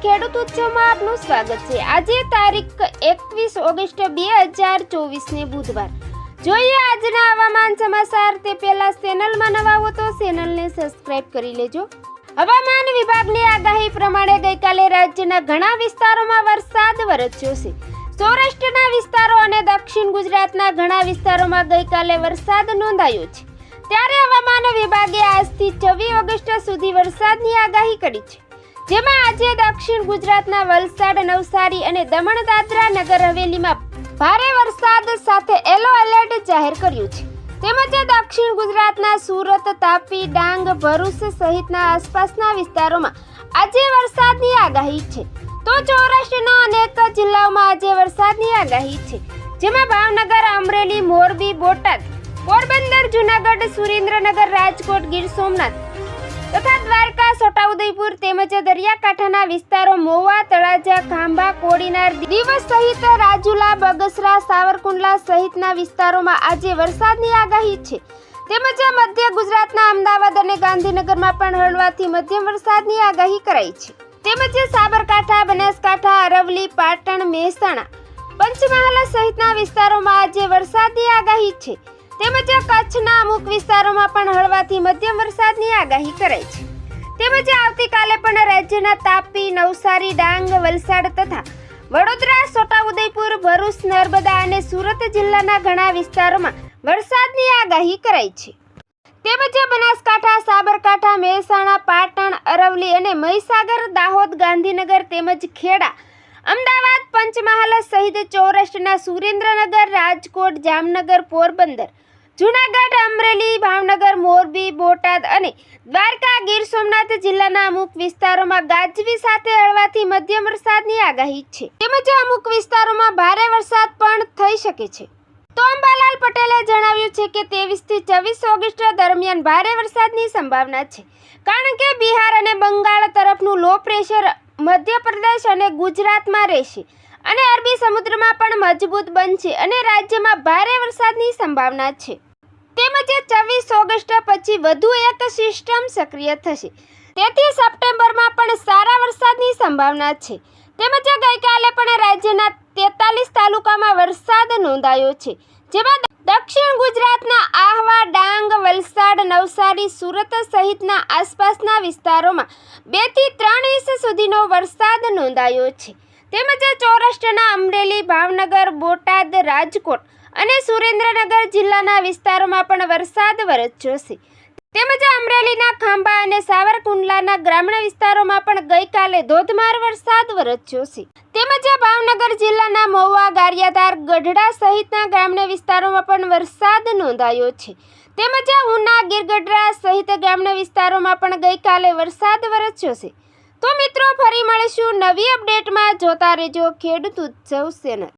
ખેડૂત ઉત્સવમાં આપનું સ્વાગત છે। આજે તારીખ 21 ઓગસ્ટ 2024 ને બુધવાર। જોઈએ આજના હવામાન સમાચાર। તે પહેલા ચેનલમાં નવા હો તો ચેનલને સબસ્ક્રાઇબ કરી લેજો। હવામાન વિભાગની આગાહી પ્રમાણે ગઈકાલે રાજ્યના ઘણા વિસ્તારોમાં વરસાદ વરસ્યો છે। સૌરાષ્ટ્રના વિસ્તારો અને દક્ષિણ ગુજરાતના ઘણા વિસ્તારોમાં ગઈકાલે વરસાદ નોંધાયો છે। ત્યારે હવામાન વિભાગે આજથી 24 ઓગસ્ટ સુધી વરસાદની આગાહી કરી છે, જેમાં આજે દક્ષિણ ગુજરાતના વલસાડ, નવસારી અને દમણ દાદરા નગર હવેલીમાં ભારે વરસાદ સાથે યલો એલર્ટ જાહેર કર્યું છે। તેમજ દક્ષિણ ગુજરાતના સુરત, તાપી, ડાંગ, ભરૂચ સહિતના આસપાસના વિસ્તારોમાં આજે વરસાદની આગાહી છે। તો સૌરાષ્ટ્રના અનેક જિલ્લાઓમાં આજે વરસાદની આગાહી છે, જેમાં ભાવનગર, અમરેલી, મોરબી, બોટાદ, પોરબંદર, જૂનાગઢ, સુરેન્દ્રનગર, રાજકોટ, ગીર સોમનાથ તથા દ્વારકા, છોટાઉદેપુર તેમજ દરિયાકાંઠાના વિસ્તારો મોવા, તળાજા, ખાંભા, કોડીનાર, દિવસ સહિત રાજુલા, બગસરા, સાવરકુંડલા સહિતના વિસ્તારોમાં આજે વરસાદની આગાહી છે। તેમજ મધ્ય ગુજરાતના અમદાવાદ અને ગાંધીનગરમાં પણ હળવાથી મધ્યમ વરસાદની આગાહી કરાઈ છે। તેમજ સાબરકાંઠા, બનાસકાંઠા, અરવલ્લી, પાટણ, મહેસાણા, પંચમહાલ સહિતના વિસ્તારોમાં આજે વરસાદની આગાહી છે। તેમજ કચ્છના અમુક વિસ્તારોમાં પણ હળવાથી મધ્યમ વરસાદની આગાહી કરાઈ છે। તેમજ આવતીકાલે પણ રાજ્યના તાપી, નવસારી, ડાંગ, વલસાડ તથા વડોદરા, છોટાઉદેપુર, ભરૂચ, નર્મદા અને સુરત જિલ્લાના ઘણા વિસ્તારોમાં વરસાદની આગાહી કરાઈ છે। તેમજ બનાસકાંઠા, સાબરકાંઠા, મહેસાણા, પાટણ, અરવલ્લી અને મહીસાગર, દાહોદ, ગાંધીનગર તેમજ ખેડા, અમદાવાદ, પંચમહાલ સહિત સૌરાષ્ટ્રના સુરેન્દ્રનગર, રાજકોટ, જામનગર, પોરબંદર, જૂનાગઢ, અમરેલી, ભાવનગર, મોરબી, બોટાદ અને દ્વારકા, ગીર સોમનાથ જિલ્લાના અમુક વિસ્તારોમાં ગાજવી સાથે હળવાથી મધ્યમ વરસાદની આગાહી છે। તેમજ અમુક વિસ્તારોમાં ભારે વરસાદ પણ થઈ શકે છે। તો અંબાલાલ પટેલે જણાવ્યું છે કે 23 થી 24 ઓગસ્ટ દરમિયાન ભારે વરસાદની સંભાવના છે, કારણ કે બિહાર અને બંગાળ તરફનું લો પ્રેશર મધ્યપ્રદેશ અને ગુજરાતમાં રહેશે અને અરબી સમુદ્રમાં પણ મજબૂત બનશે અને રાજ્યમાં ભારે વરસાદની સંભાવના છે। તેમજ 24 ઓગસ્ટ પછી વધુ એક સિસ્ટમ સક્રિય થશે, તેથી સપ્ટેમ્બરમાં પણ સારા વરસાદની સંભાવના છે। તેમજ ગઈકાલે પણ રાજ્યના 43 તાલુકામાં વરસાદ નોંધાયો છે, જેમાં દક્ષિણ ગુજરાતના આહવા, ડાંગ, વલસાડ, નવસારી, સુરત સહિતના આસપાસના વિસ્તારોમાં 2 થી 3 ઇંચ સુધીનો વરસાદ નોંધાયો છે। તેમજ સૌરાષ્ટ્રના અમરેલી, ભાવનગર, બોટાદ, રાજકોટ અને સુરેન્દ્રનગર જિલ્લાના વિસ્તારોમાં પણ વરસાદ વરસ્યો છે। તેમજ અમરેલીના ખાંભા અને સાવરકુંડલાના ગ્રામીણ વિસ્તારોમાં પણ ગઈકાલે ધોધમાર વરસાદ વરસ્યો છે। તેમજ ભાવનગર જિલ્લાના મહુવા, ગારિયાધાર, ગઢડા સહિતના ગ્રામીણ વિસ્તારોમાં પણ વરસાદ નોંધાયો છે। તેમજ ઉના, ગીરગઢડા સહિત ગ્રામીણ વિસ્તારોમાં પણ ગઈકાલે વરસાદ વરસ્યો છે। તો મિત્રો, ફરી મળીશું નવી અપડેટમાં। જોતા રહેજો ખેડૂત ઉત્સવ ચેનલ।